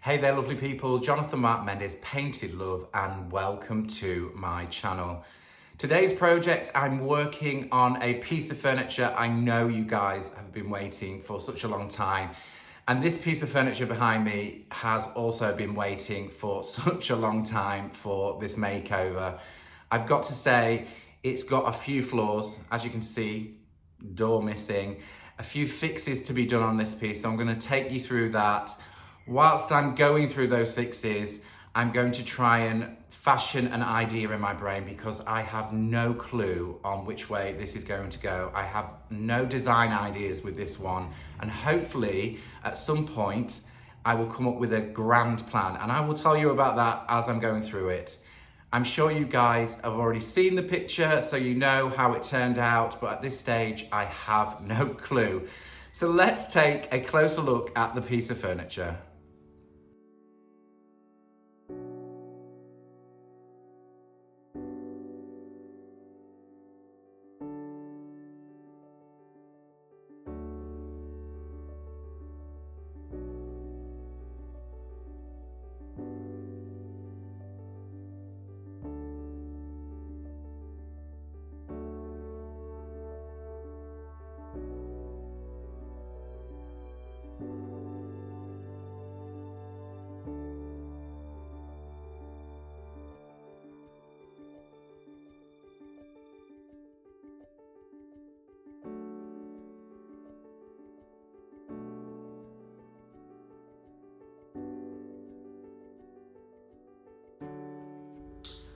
Hey there lovely people, Jonathan Mark Mendes, Painted Love, and welcome to my channel. Today's project, I'm working on a piece of furniture I know you guys have been waiting for such a long time. And this piece of furniture behind me has also been waiting for such a long time for this makeover. I've got to say, it's got a few flaws, as you can see, door missing, a few fixes to be done on this piece. So I'm going to take you through that. Whilst I'm going through those fixes, I'm going to try and fashion an idea in my brain because I have no clue on which way this is going to go. I have no design ideas with this one, and hopefully at some point I will come up with a grand plan, and I will tell you about that as I'm going through it. I'm sure you guys have already seen the picture, so you know how it turned out, but at this stage I have no clue. So let's take a closer look at the piece of furniture.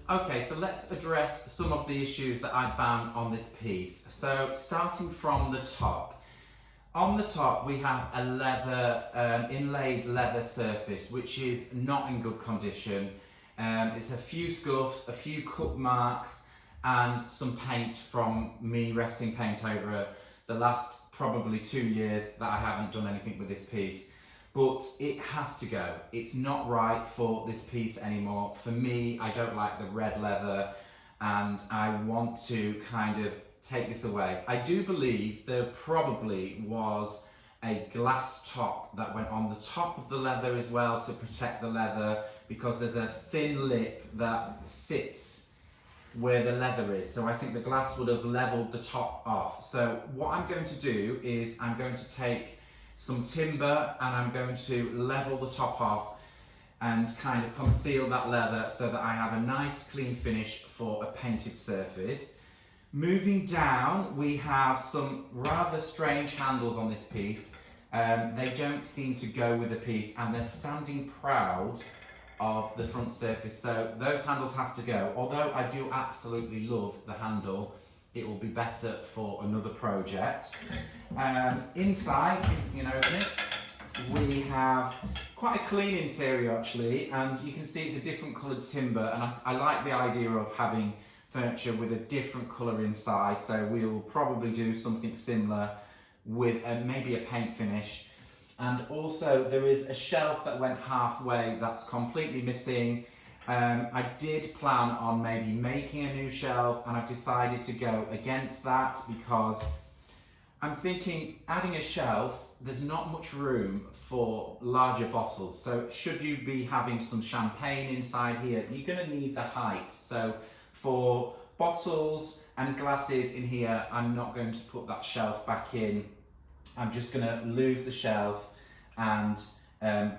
Okay, so let's address some of the issues that I found on this piece. So starting from the top. On the top we have a leather, inlaid leather surface which is not in good condition. It's a few scuffs, a few cut marks and some paint from me resting paint over the last probably 2 years that I haven't done anything with this piece. But it has to go. It's not right for this piece anymore. For me, I don't like the red leather and I want to kind of take this away. I do believe there probably was a glass top that went on the top of the leather as well to protect the leather, because there's a thin lip that sits where the leather is. So I think the glass would have leveled the top off. So what I'm going to do is I'm going to take some timber and I'm going to level the top off and kind of conceal that leather so that I have a nice clean finish for a painted surface. Moving down, we have some rather strange handles on this piece. They don't seem to go with the piece and they're standing proud of the front surface, so those handles have to go. Although I do absolutely love the handle, it will be better for another project. Inside, you know, we have quite a clean interior actually, and you can see it's a different coloured timber, and I like the idea of having furniture with a different colour inside, so we'll probably do something similar with maybe a paint finish. And also there is a shelf that went halfway that's completely missing. I did plan on maybe making a new shelf, and I've decided to go against that because I'm thinking adding a shelf, there's not much room for larger bottles. So should you be having some champagne inside here, you're going to need the height. So for bottles and glasses in here, I'm not going to put that shelf back in. I'm just going to leave the shelf and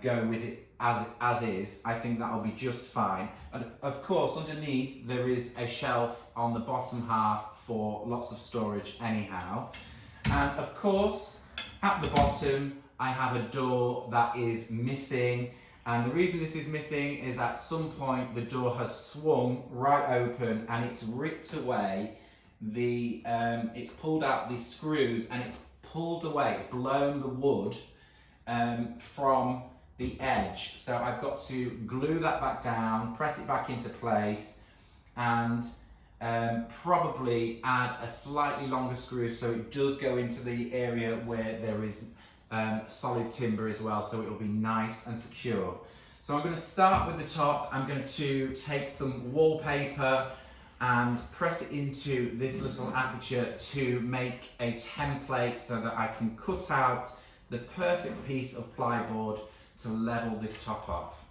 go with it as is. I think that'll be just fine. And of course, underneath there is a shelf on the bottom half for lots of storage anyhow. And of course, at the bottom, I have a door that is missing. And the reason this is missing is at some point the door has swung right open and it's ripped away it's pulled out these screws and it's pulled away, it's blown the wood from the edge. So I've got to glue that back down, press it back into place, and probably add a slightly longer screw so it does go into the area where there is solid timber as well, so it will be nice and secure. So I'm going to start with the top. I'm going to take some wallpaper and press it into this little aperture to make a template so that I can cut out the perfect piece of plyboard to level this top off.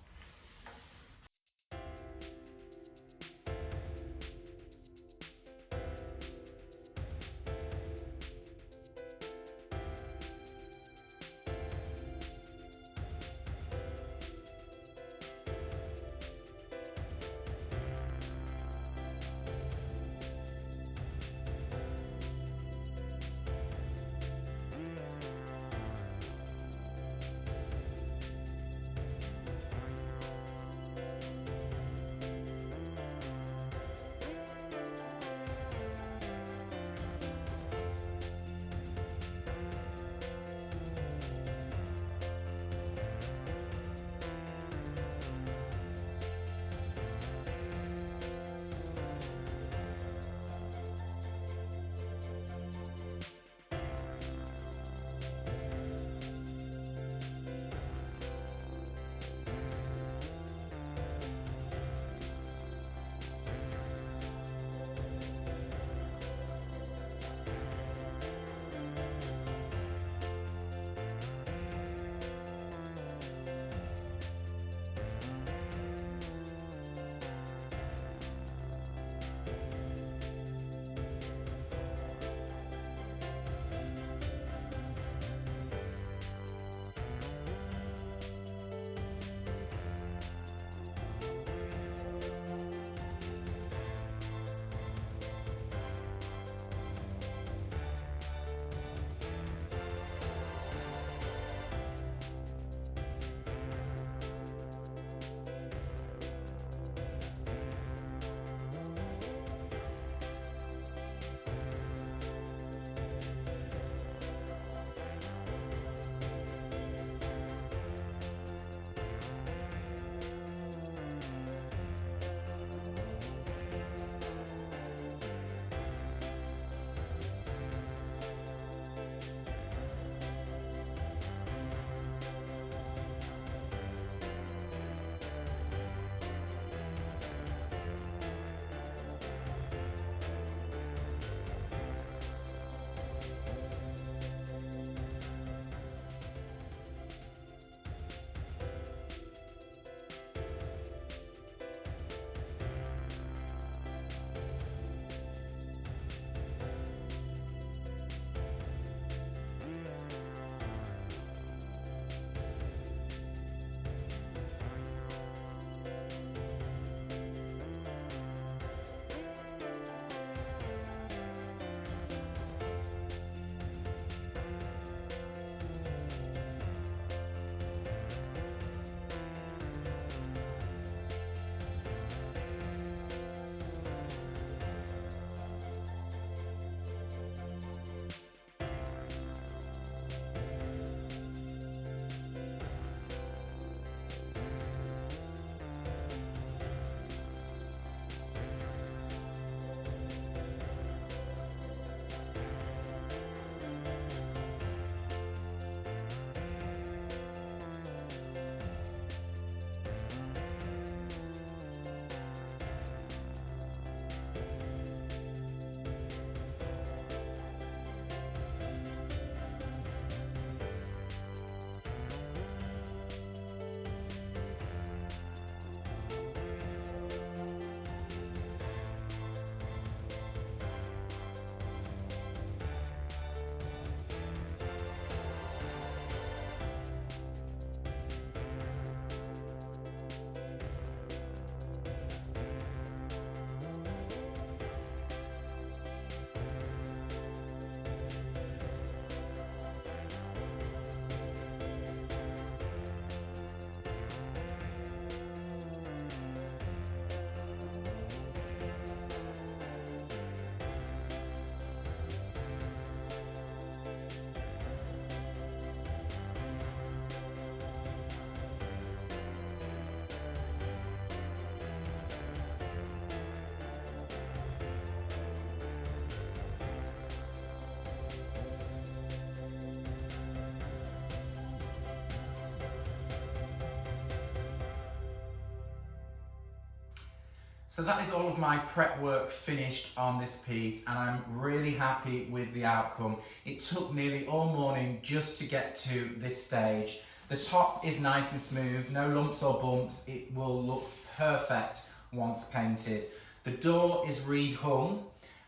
So that is all of my prep work finished on this piece, and I'm really happy with the outcome. It took nearly all morning just to get to this stage. The top is nice and smooth, no lumps or bumps. It will look perfect once painted. The door is rehung,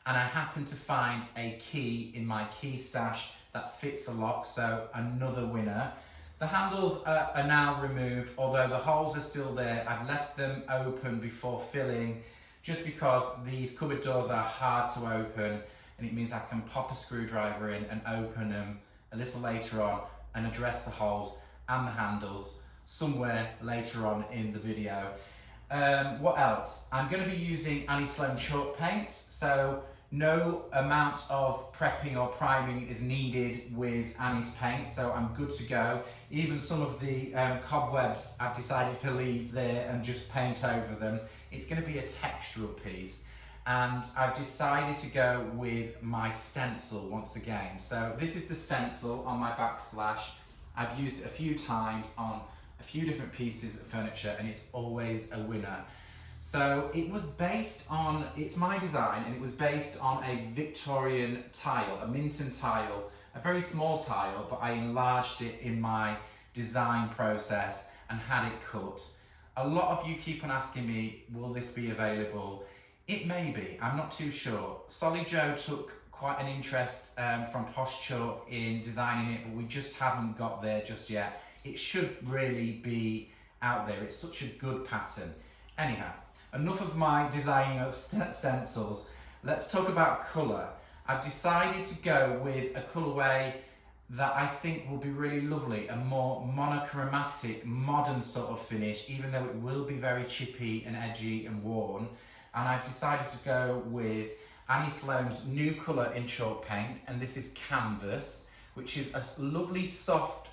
and I happen to find a key in my key stash that fits the lock, so another winner. The handles are now removed, although the holes are still there. I've left them open before filling, just because these cupboard doors are hard to open, and it means I can pop a screwdriver in and open them a little later on and address the holes and the handles somewhere later on in the video. What else? I'm going to be using Annie Sloan Chalk Paint, so no amount of prepping or priming is needed with Annie's paint, so I'm good to go. Even some of the cobwebs I've decided to leave there and just paint over them. It's going to be a textural piece, and I've decided to go with my stencil once again. So this is the stencil on my backsplash. I've used it a few times on a few different pieces of furniture, and it's always a winner. So it was based on, it's my design, and it was based on a Victorian tile, a Minton tile, a very small tile, but I enlarged it in my design process and had it cut. A lot of you keep on asking me, will this be available? It may be, I'm not too sure. Solly Joe took quite an interest from Posh Chalk in designing it, but we just haven't got there just yet. It should really be out there. It's such a good pattern. Anyhow, enough of my designing of stencils. Let's talk about colour. I've decided to go with a colourway that I think will be really lovely, a more monochromatic, modern sort of finish, even though it will be very chippy and edgy and worn. And I've decided to go with Annie Sloan's new colour in chalk paint, and this is Canvas, which is a lovely soft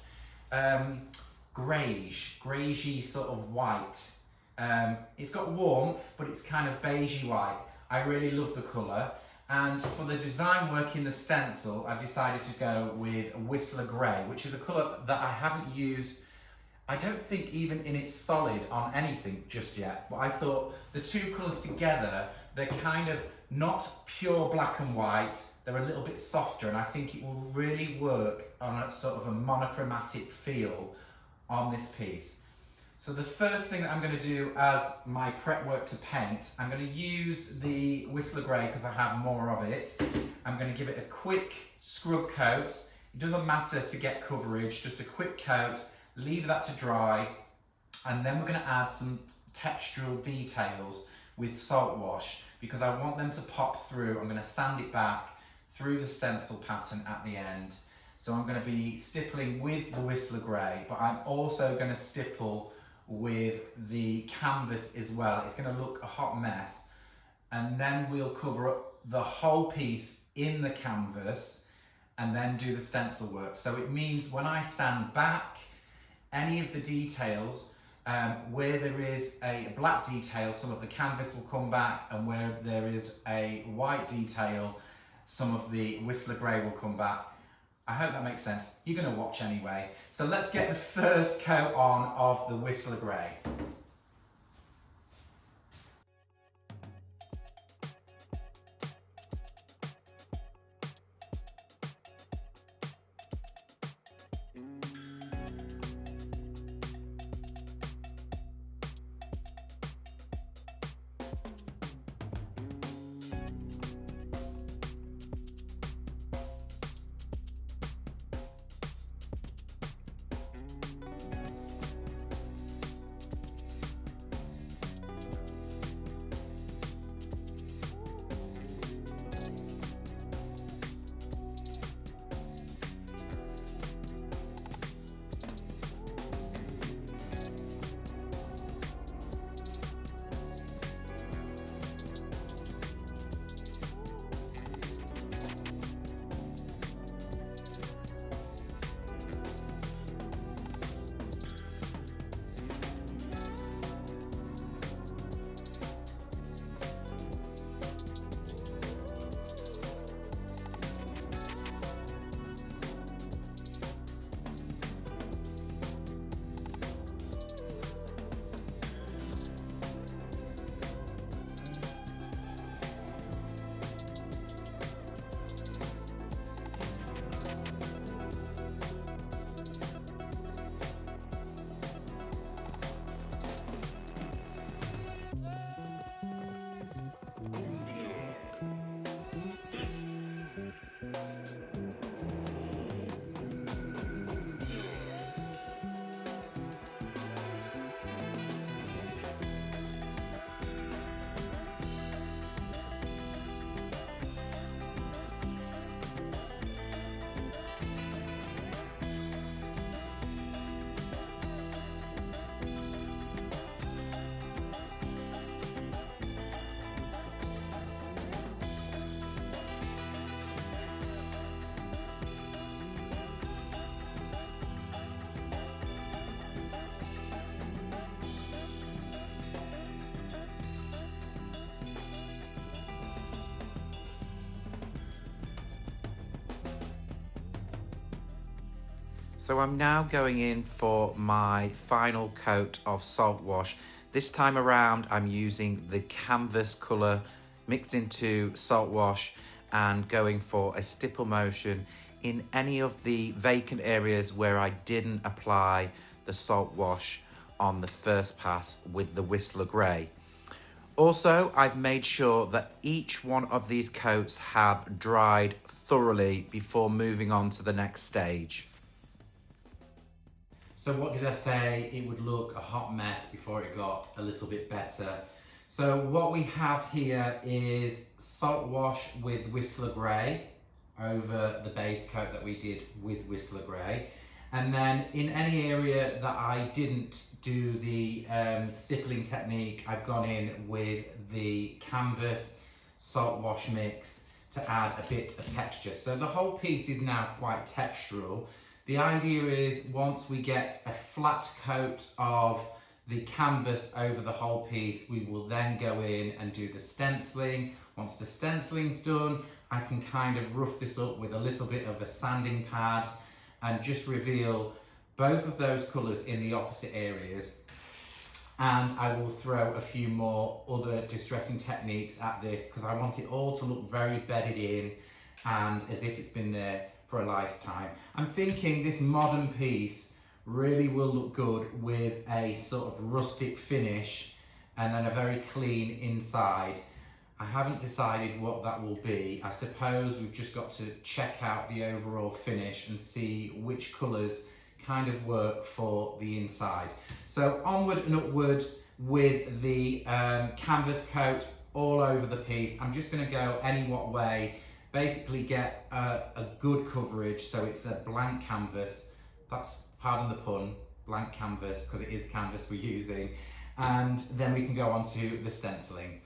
greyish sort of white. It's got warmth, but it's kind of beigey white. I really love the colour. And for the design work in the stencil, I've decided to go with Whistler Grey, which is a colour that I haven't used, I don't think even in its solid on anything just yet. But I thought the two colours together, they're kind of not pure black and white, they're a little bit softer, and I think it will really work on a sort of a monochromatic feel on this piece. So the first thing that I'm going to do as my prep work to paint, I'm going to use the Whistler Grey because I have more of it. I'm going to give it a quick scrub coat. It doesn't matter to get coverage, just a quick coat, leave that to dry, and then we're going to add some textural details with Saltwash because I want them to pop through. I'm going to sand it back through the stencil pattern at the end. So I'm going to be stippling with the Whistler Grey, but I'm also going to stipple with the canvas as well. It's going to look a hot mess, and then we'll cover up the whole piece in the canvas and then do the stencil work. So it means when I sand back any of the details, where there is a black detail, some of the canvas will come back, and where there is a white detail, some of the Whistler Grey will come back. I hope that makes sense. You're going to watch anyway. So let's get the first coat on of the Whistler Grey. So I'm now going in for my final coat of Saltwash. This time around I'm using the canvas colour mixed into Saltwash and going for a stipple motion in any of the vacant areas where I didn't apply the Saltwash on the first pass with the Whistler Grey. Also, I've made sure that each one of these coats have dried thoroughly before moving on to the next stage. So what did I say? It would look a hot mess before it got a little bit better. So what we have here is Saltwash with Whistler Grey over the base coat that we did with Whistler Grey. And then in any area that I didn't do the stippling technique, I've gone in with the canvas Saltwash mix to add a bit of texture. So the whole piece is now quite textural. The idea is once we get a flat coat of the canvas over the whole piece, we will then go in and do the stenciling. Once the stenciling's done, I can kind of rough this up with a little bit of a sanding pad and just reveal both of those colours in the opposite areas. And I will throw a few more other distressing techniques at this because I want it all to look very bedded in and as if it's been there for a lifetime. I'm thinking this modern piece really will look good with a sort of rustic finish and then a very clean inside. I haven't decided what that will be. I suppose we've just got to check out the overall finish and see which colours kind of work for the inside. So onward and upward with the canvas coat all over the piece. I'm just going to go any what way, basically get a good coverage so it's a blank canvas. That's, pardon the pun, blank canvas, because it is canvas we're using. And then we can go on to the stenciling.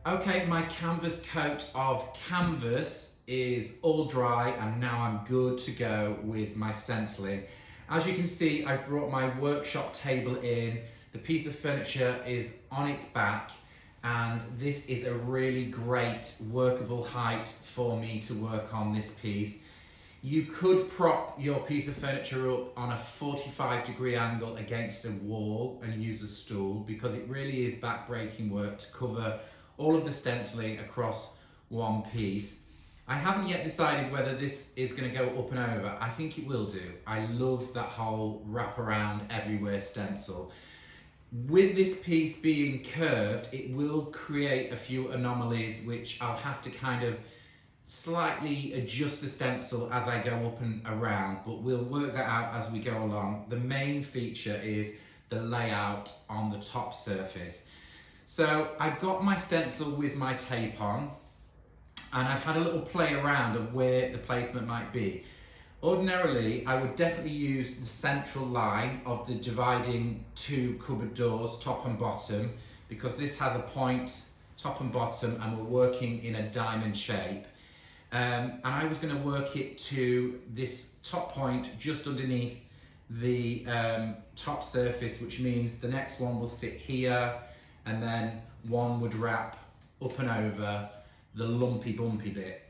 Okay, my canvas coat of canvas is all dry and now I'm good to go with my stenciling. As you can see, I've brought my workshop table in. The piece of furniture is on its back and this is a really great workable height for me to work on this piece. You could prop your piece of furniture up on a 45-degree angle against a wall and use a stool, because it really is back-breaking work to cover all of the stenciling across one piece. I haven't yet decided whether this is going to go up and over. I think it will do. I love that whole wrap around everywhere stencil. With this piece being curved, it will create a few anomalies which I'll have to kind of slightly adjust the stencil as I go up and around, but we'll work that out as we go along. The main feature is the layout on the top surface. So I've got my stencil with my tape on, and I've had a little play around of where the placement might be. Ordinarily, I would definitely use the central line of the dividing two cupboard doors, top and bottom, because this has a point, top and bottom, and we're working in a diamond shape. And I was going to work it to this top point just underneath the top surface, which means the next one will sit here, and then one would wrap up and over the lumpy bumpy bit.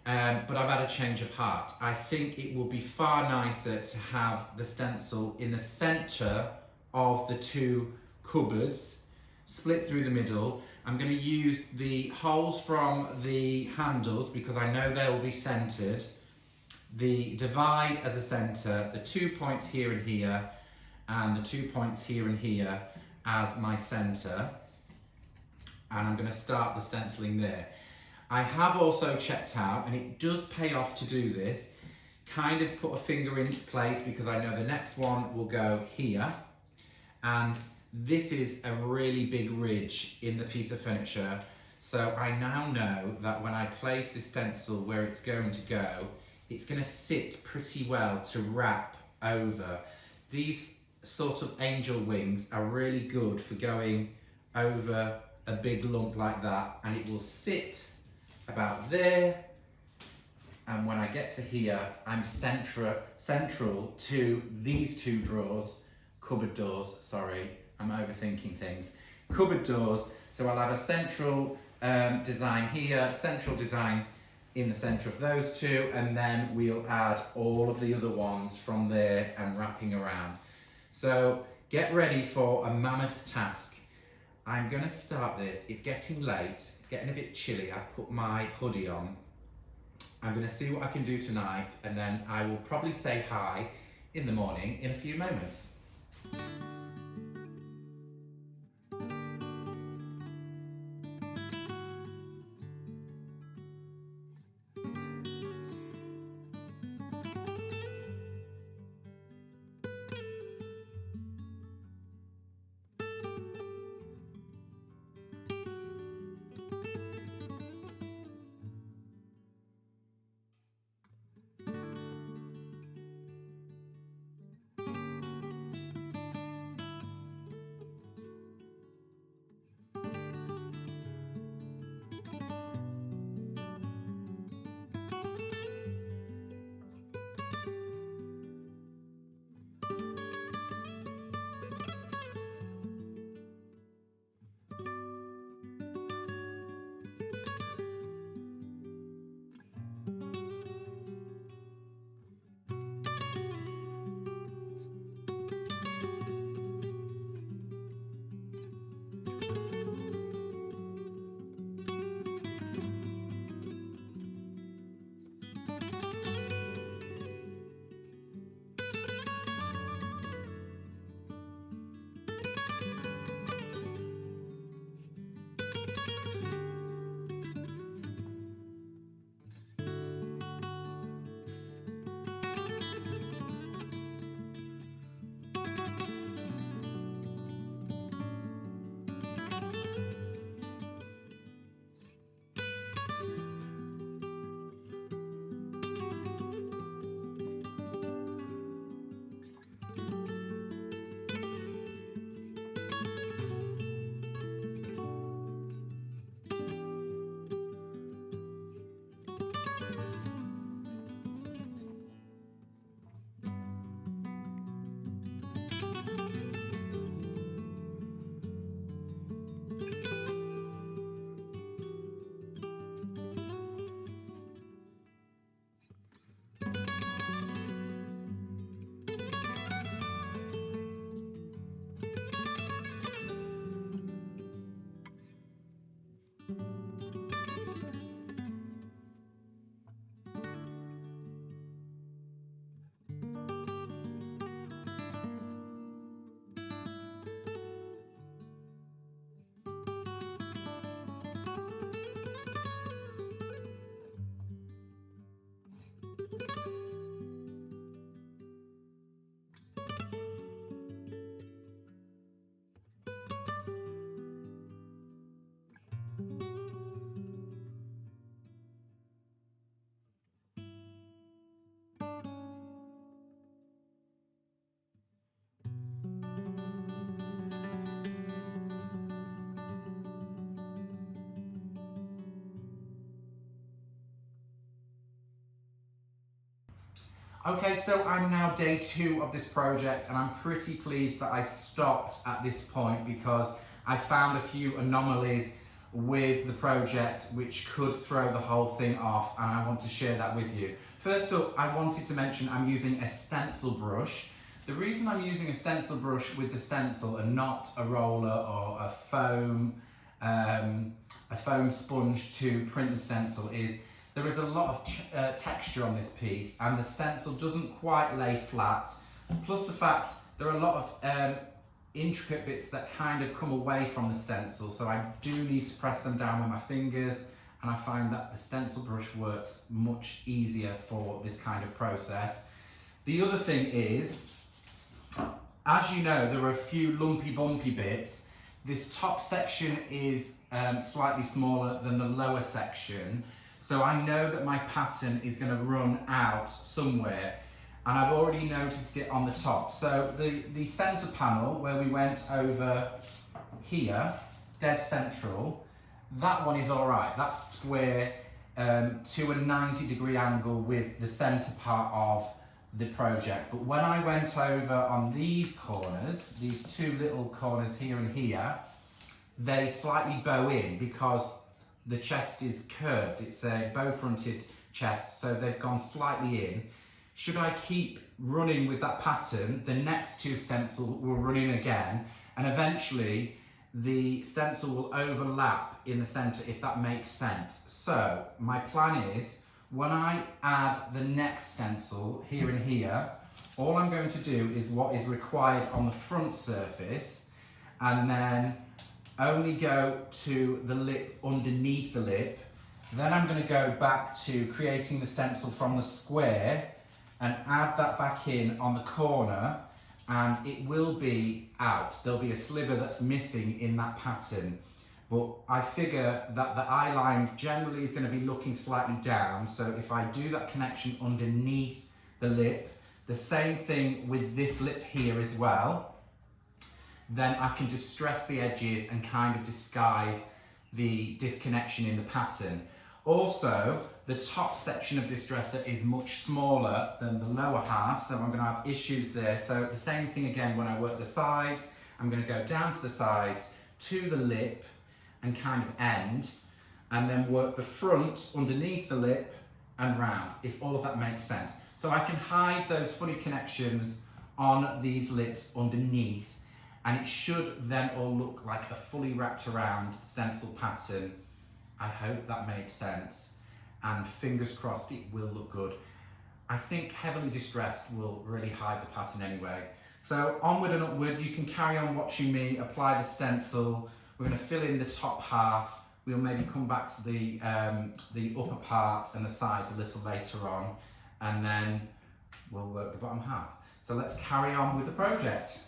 But I've had a change of heart. I think it will be far nicer to have the stencil in the centre of the two cupboards, split through the middle. I'm going to use the holes from the handles because I know they will be centred, the divide as a centre, the 2 points here and here, and the 2 points here and here as my centre, and I'm going to start the stenciling there. I have also checked out, and it does pay off to do this, kind of put a finger into place, because I know the next one will go here, and this is a really big ridge in the piece of furniture, so I now know that when I place the stencil where it's going to go, it's going to sit pretty well to wrap over. These sort of angel wings are really good for going over a big lump like that, and it will sit about there, and when I get to here, I'm central to these two drawers, cupboard doors, sorry, I'm overthinking things, cupboard doors, so I'll have a central design here, central design in the centre of those two, and then we'll add all of the other ones from there and wrapping around. So get ready for a mammoth task. I'm going to start this. It's getting late, it's getting a bit chilly, I've put my hoodie on. I'm going to see what I can do tonight, and then I will probably say hi in the morning in a few moments. Okay, so I'm now day 2 of this project, and I'm pretty pleased that I stopped at this point because I found a few anomalies with the project which could throw the whole thing off, and I want to share that with you. First up, I wanted to mention I'm using a stencil brush. The reason I'm using a stencil brush with the stencil and not a roller or a foam sponge to print the stencil is there is a lot of texture on this piece, and the stencil doesn't quite lay flat. Plus the fact there are a lot of intricate bits that kind of come away from the stencil, so I do need to press them down with my fingers, and I find that the stencil brush works much easier for this kind of process. The other thing is, as you know, there are a few lumpy bumpy bits. This top section is slightly smaller than the lower section. So I know that my pattern is going to run out somewhere, and I've already noticed it on the top. So the center panel where we went over here, dead central, that one is all right. That's square to a 90-degree angle with the center part of the project. But when I went over on these corners, these two little corners here and here, they slightly bow in because the chest is curved. It's a bow-fronted chest, so they've gone slightly in. Should I keep running with that pattern, the next two stencils will run in again, and eventually the stencil will overlap in the center, if that makes sense. So my plan is, when I add the next stencil here and here, all I'm going to do is what is required on the front surface, and then only go to the lip underneath the lip. Then I'm going to go back to creating the stencil from the square and add that back in on the corner, and it will be out. There'll be a sliver that's missing in that pattern. But I figure that the eye line generally is going to be looking slightly down, so if I do that connection underneath the lip, the same thing with this lip here as well, then I can distress the edges and kind of disguise the disconnection in the pattern. Also, the top section of this dresser is much smaller than the lower half, so I'm going to have issues there. So the same thing again when I work the sides, I'm going to go down to the sides, to the lip and kind of end, and then work the front underneath the lip and round, if all of that makes sense. So I can hide those funny connections on these lips underneath, and it should then all look like a fully wrapped around stencil pattern. I hope that made sense, and fingers crossed it will look good. I think heavily distressed will really hide the pattern anyway. So onward and upward, you can carry on watching me apply the stencil. We're going to fill in the top half. We'll maybe come back to the upper part and the sides a little later on, and then we'll work the bottom half. So let's carry on with the project.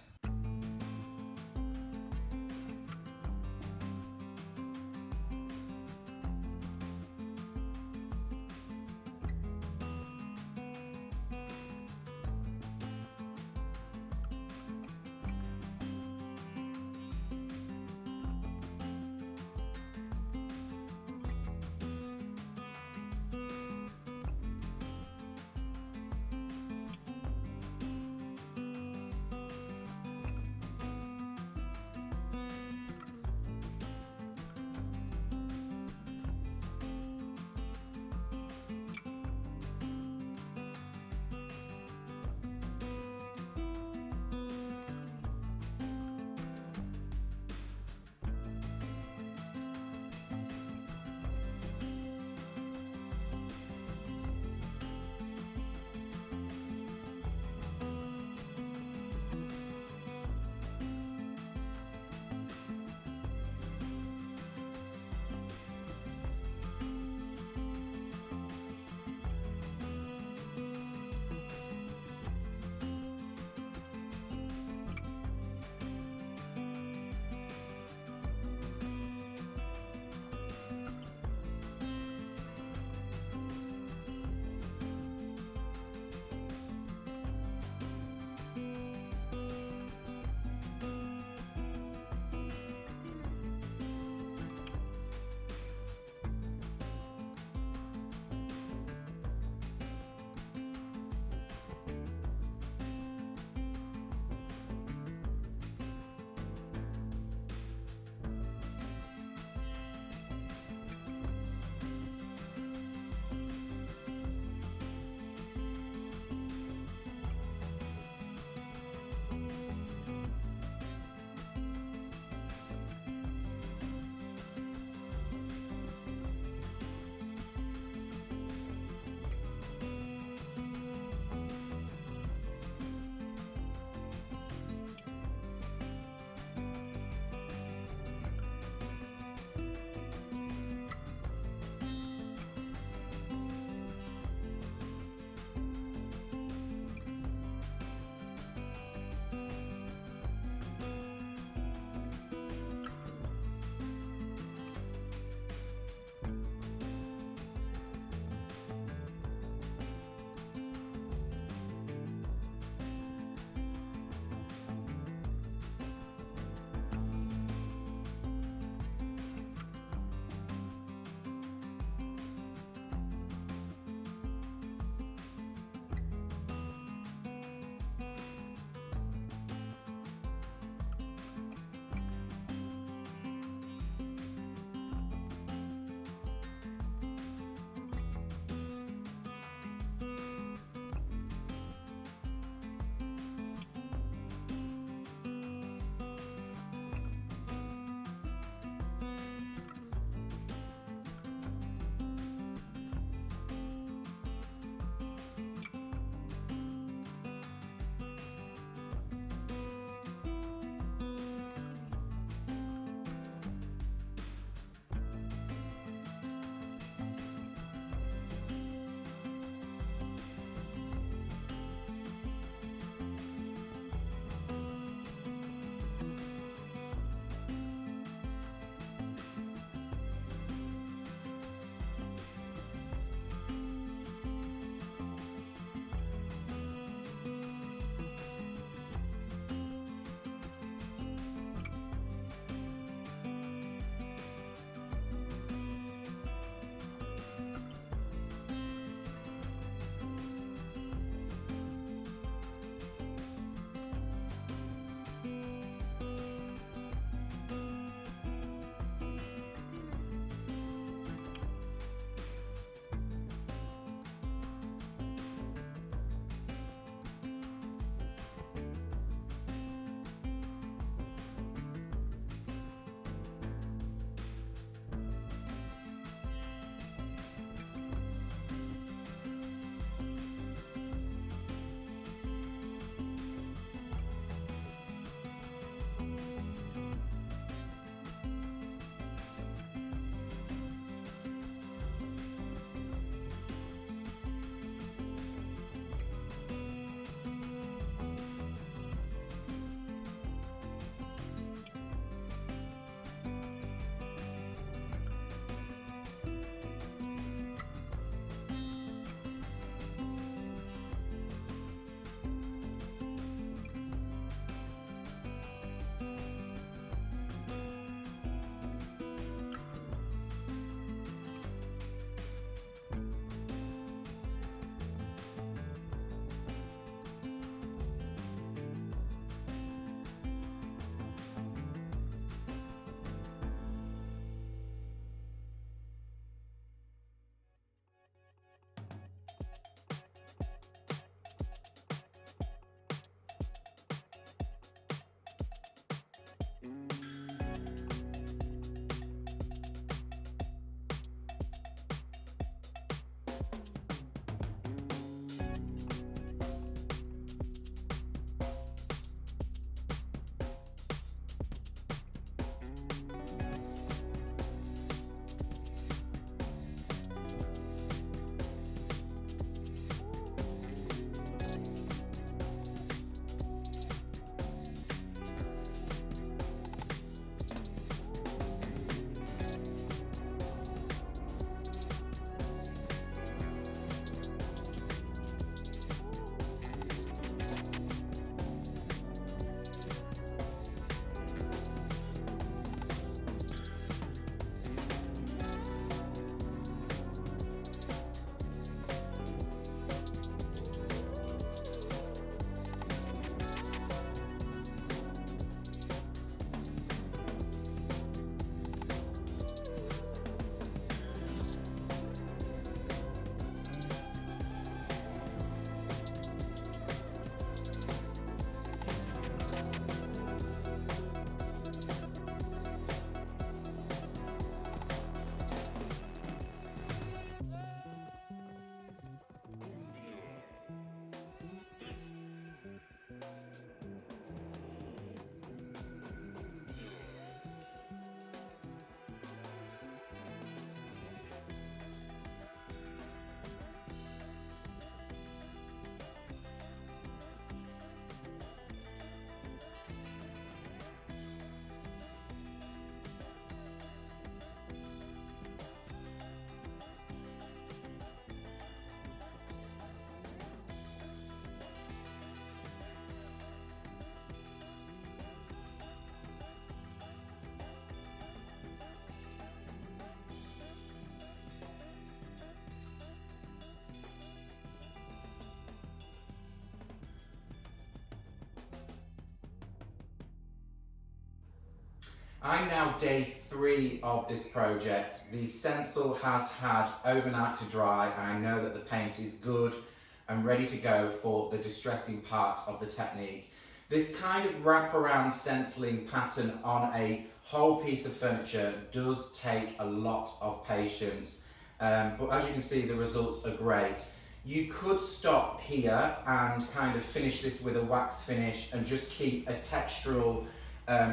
I'm now day 3 of this project. The stencil has had overnight to dry, and I know that the paint is good and ready to go for the distressing part of the technique. This kind of wraparound stenciling pattern on a whole piece of furniture does take a lot of patience, but as you can see, the results are great. You could stop here and kind of finish this with a wax finish and just keep a textural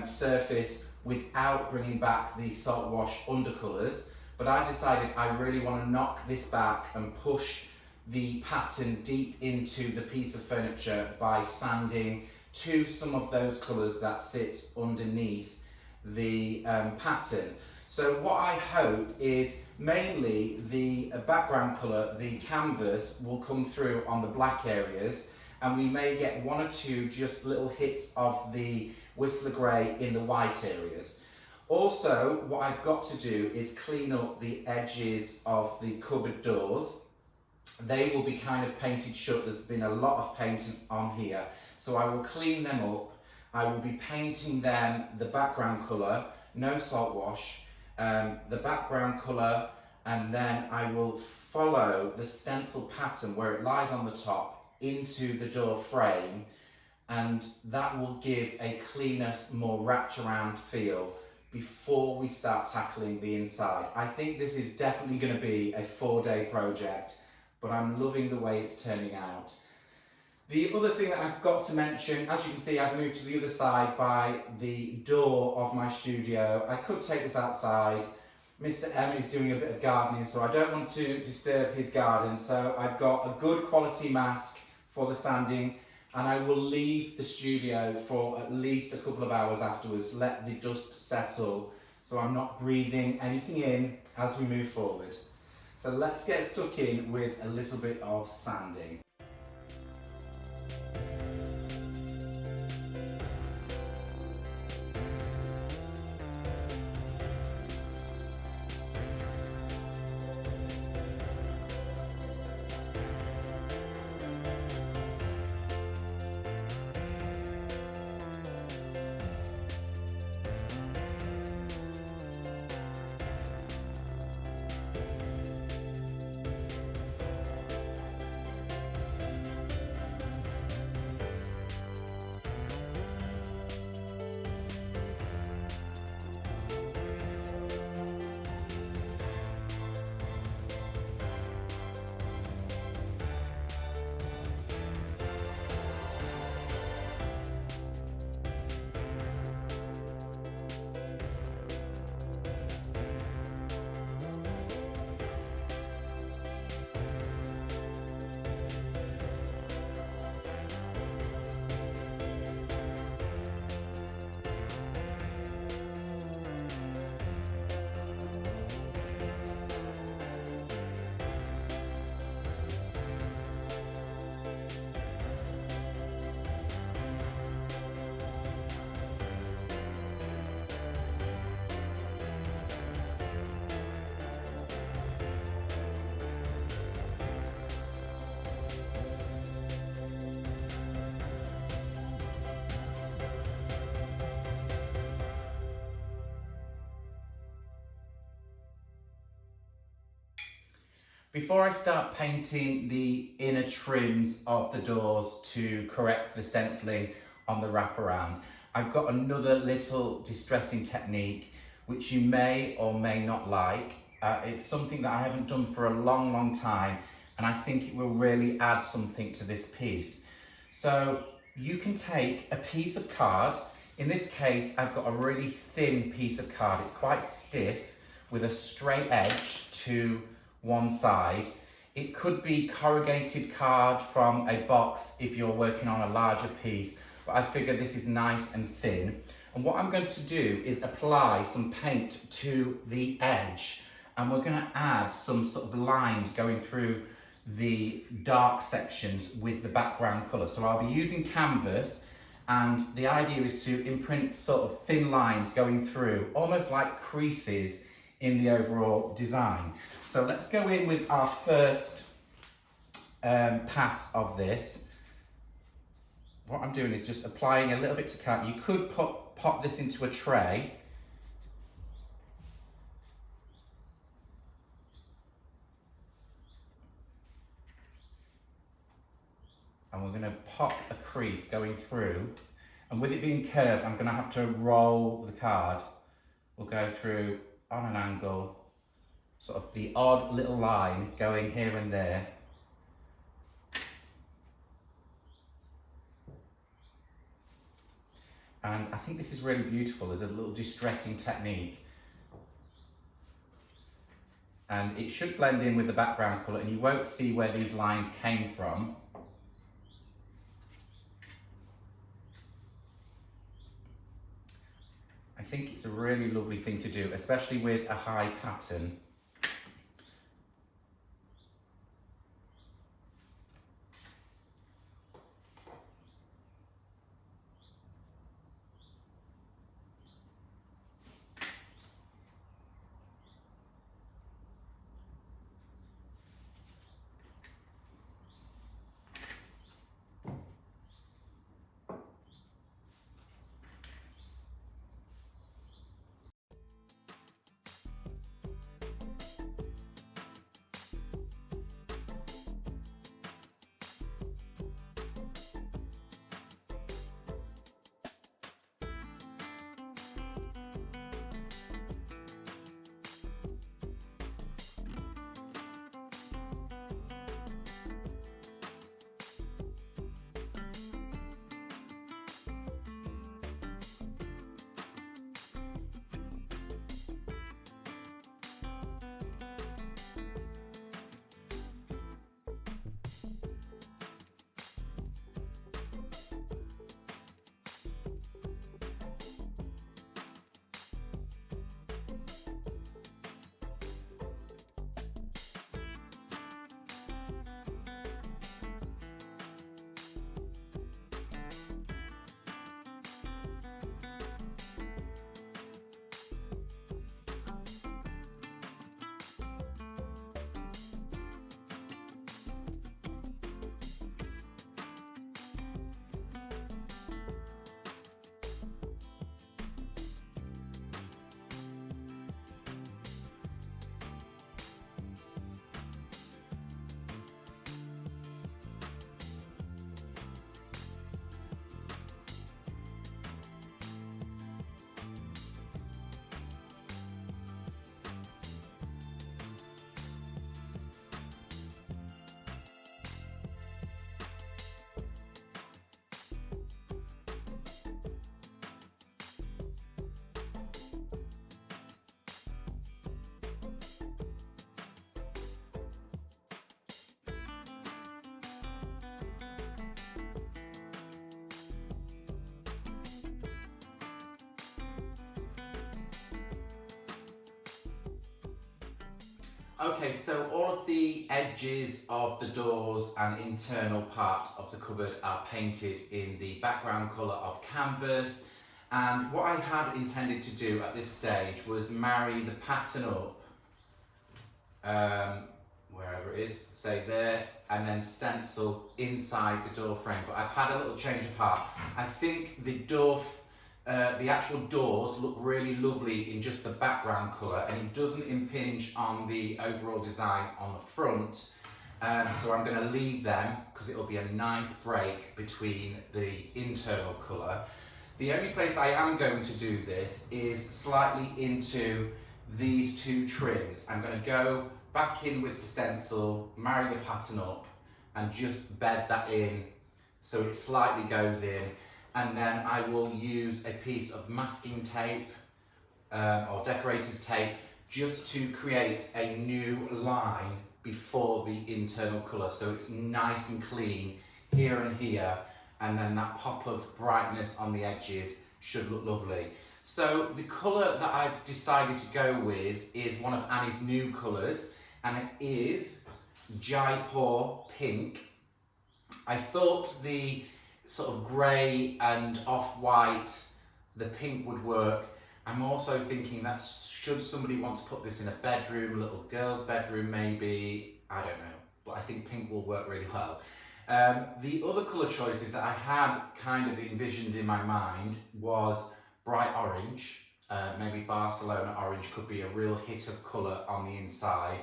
surface without bringing back the Saltwash undercolours, but I decided I really want to knock this back and push the pattern deep into the piece of furniture by sanding to some of those colours that sit underneath the pattern. So what I hope is mainly the background colour, the canvas, will come through on the black areas, and we may get 1 or 2 just little hits of the Whistler Grey in the white areas. Also, what I've got to do is clean up the edges of the cupboard doors. They will be kind of painted shut. There's been a lot of painting on here, so I will clean them up. I will be painting them the background colour, no Saltwash, the background colour, and then I will follow the stencil pattern where it lies on the top into the door frame, and that will give a cleaner, more wrapped around feel before we start tackling the inside. I think this is definitely going to be a 4-day project, but I'm loving the way it's turning out. The other thing that I've got to mention, as you can see, I've moved to the other side by the door of my studio. I could take this outside. Mr. M is doing a bit of gardening, so I don't want to disturb his garden. So I've got a good quality mask for the sanding, and I will leave the studio for at least a couple of hours afterwards, let the dust settle, so I'm not breathing anything in as we move forward. So let's get stuck in with a little bit of sanding. Before I start painting the inner trims of the doors to correct the stenciling on the wraparound, I've got another little distressing technique which you may or may not like. It's something that I haven't done for a long time, and I think it will really add something to this piece. So you can take a piece of card. In this case, I've got a really thin piece of card. It's quite stiff with a straight edge to one side. It could be corrugated card from a box if you're working on a larger piece, but I figure this is nice and thin. And what I'm going to do is apply some paint to the edge, and we're going to add some sort of lines going through the dark sections with the background colour. So I'll be using canvas, and the idea is to imprint sort of thin lines going through, almost like creases in the overall design. So let's go in with our first pass of this. What I'm doing is just applying a little bit to card. You could pop this into a tray crease going through, and with it being curved, I'm going to have to roll the card. We'll go through on an angle, sort of the odd little line going here and there. And I think this is really beautiful as a little distressing technique. And it should blend in with the background colour, and you won't see where these lines came from. I think it's a really lovely thing to do, especially with a high pattern. Okay, so all of the edges of the doors and internal part of the cupboard are painted in the background colour of canvas, and what I had intended to do at this stage was marry the pattern up, wherever it is, say there, and then stencil inside the door frame, but I've had a little change of heart. I think the actual doors look really lovely in just the background colour, and it doesn't impinge on the overall design on the front. So I'm going to leave them because it'll be a nice break between the internal colour. The only place I am going to do this is slightly into these two trims. I'm going to go back in with the stencil, marry the pattern up, and just bed that in so it slightly goes in. And then I will use a piece of masking tape or decorator's tape just to create a new line before the internal colour, so it's nice and clean here and here, and then that pop of brightness on the edges should look lovely. So the colour that I've decided to go with is one of Annie's new colours, and it is Jaipur Pink. I thought the sort of grey and off-white, the pink would work. I'm also thinking that should somebody want to put this in a bedroom, a little girl's bedroom maybe, I don't know, but I think pink will work really well. The other colour choices that I had kind of envisioned in my mind was bright orange. Maybe Barcelona orange could be a real hit of colour on the inside.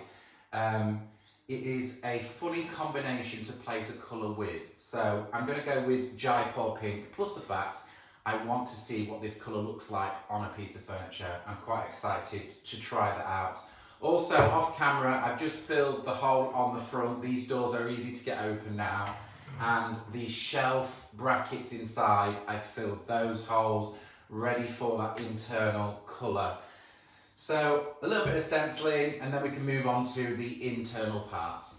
it is a funny combination to place a colour with. So I'm going to go with Jaipur pink, plus the fact I want to see what this colour looks like on a piece of furniture. I'm quite excited to try that out. Also, off camera, I've just filled the hole on the front. These doors are easy to get open now. And the shelf brackets inside, I've filled those holes, ready for that internal colour. So a little bit of stenciling, and then we can move on to the internal parts.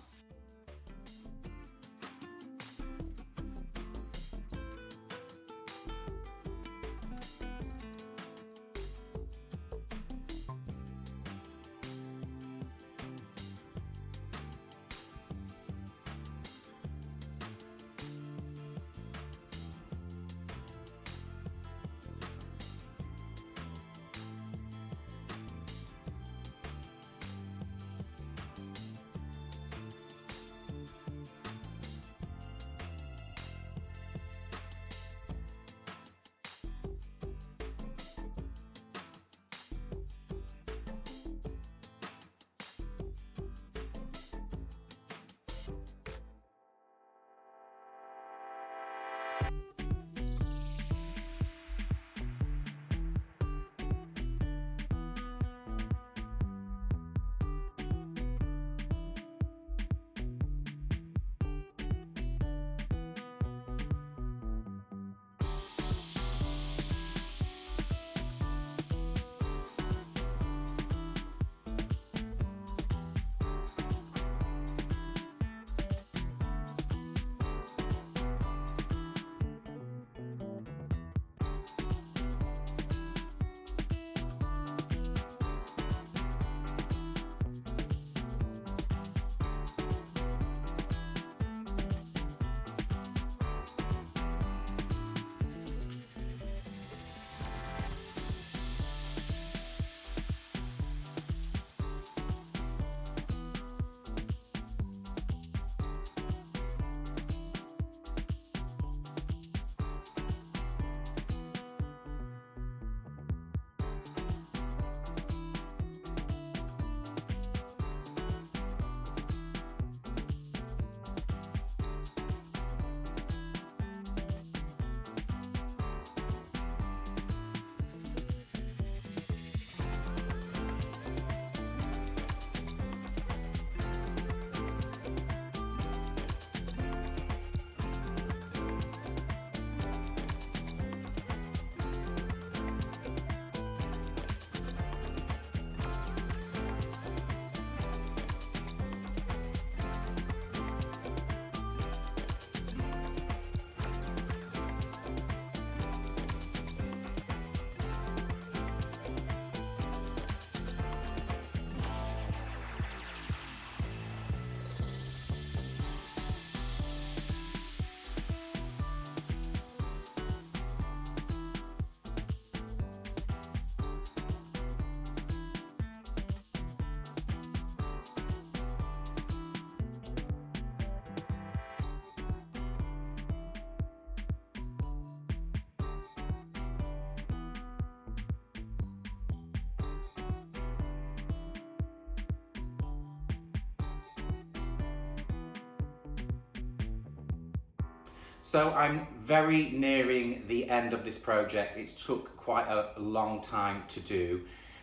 So I'm very nearing the end of this project. It's took quite a long time to do.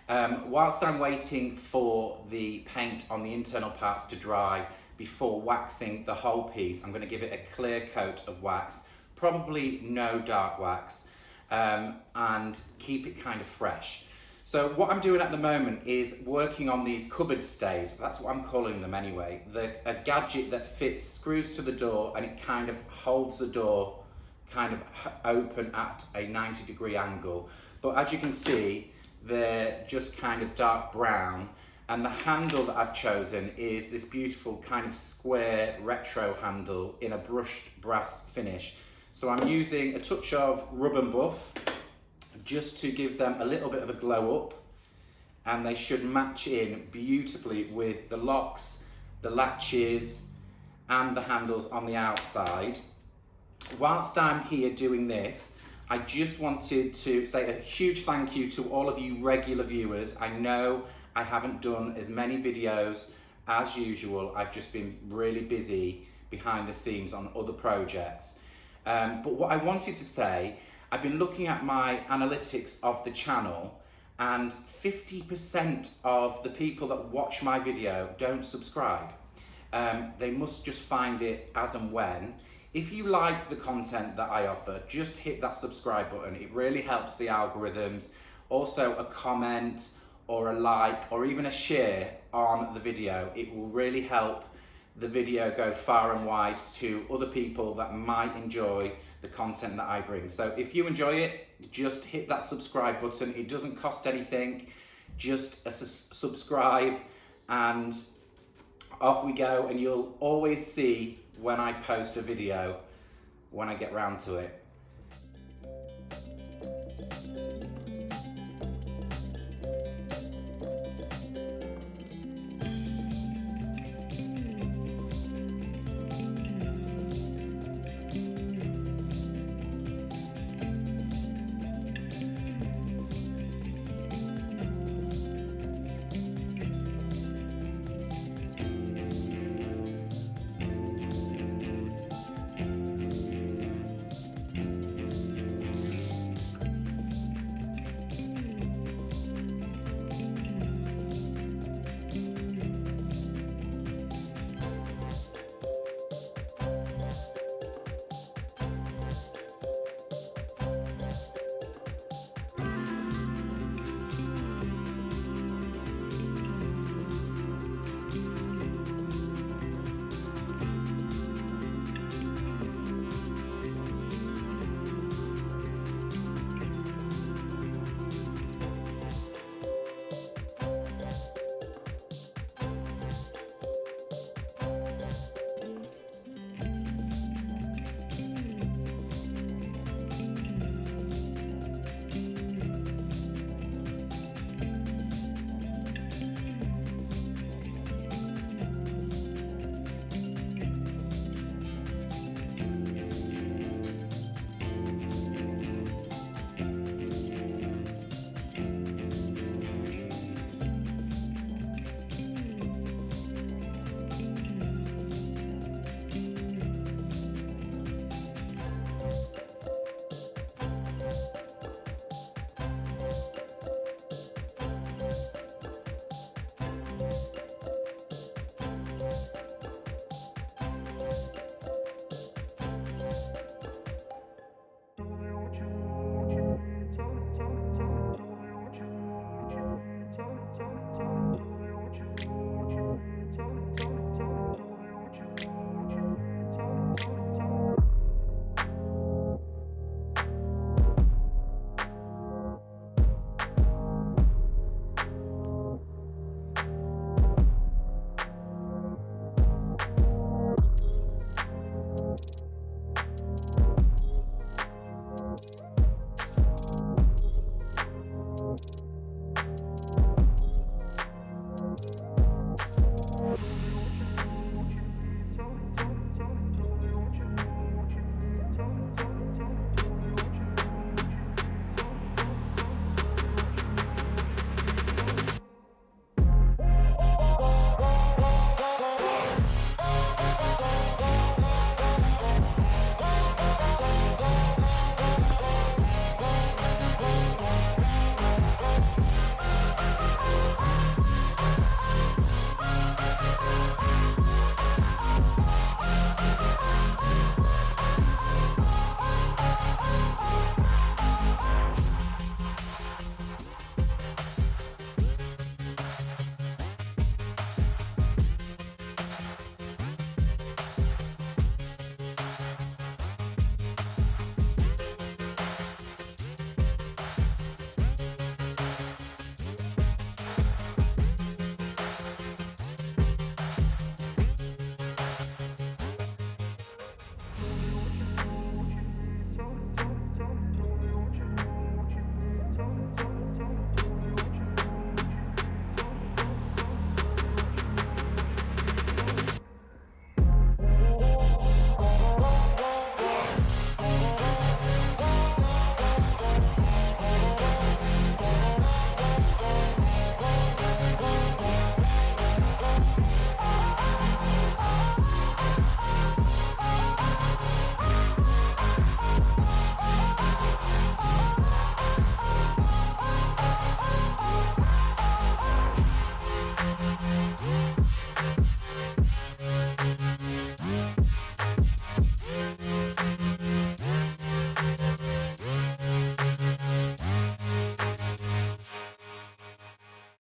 Whilst I'm waiting for the paint on the internal parts to dry before waxing the whole piece, I'm going to give it a clear coat of wax, probably no dark wax, and keep it kind of fresh. So what I'm doing at the moment is working on these cupboard stays. That's what I'm calling them anyway. A gadget that fits, screws to the door, and it kind of holds the door kind of open at a 90-degree angle. But as you can see, they're just kind of dark brown. And the handle that I've chosen is this beautiful kind of square retro handle in a brushed brass finish. So I'm using a touch of rub and buff just to give them a little bit of a glow up, and they should match in beautifully with the locks, the latches and the handles on the outside. Whilst I'm here doing this, I just wanted to say a huge thank you to all of you regular viewers. I know I haven't done as many videos as usual, I've just been really busy behind the scenes on other projects. But what I wanted to say, I've been looking at my analytics of the channel, and 50% of the people that watch my video don't subscribe. They must just find it as and when. If you like the content that I offer, just hit that subscribe button. It really helps the algorithms. Also, a comment or a like or even a share on the video. It will really help the video go far and wide to other people that might enjoy the content that I bring. So if you enjoy it, just hit that subscribe button. It doesn't cost anything, just a subscribe, and off we go, and you'll always see when I post a video when I get round to it.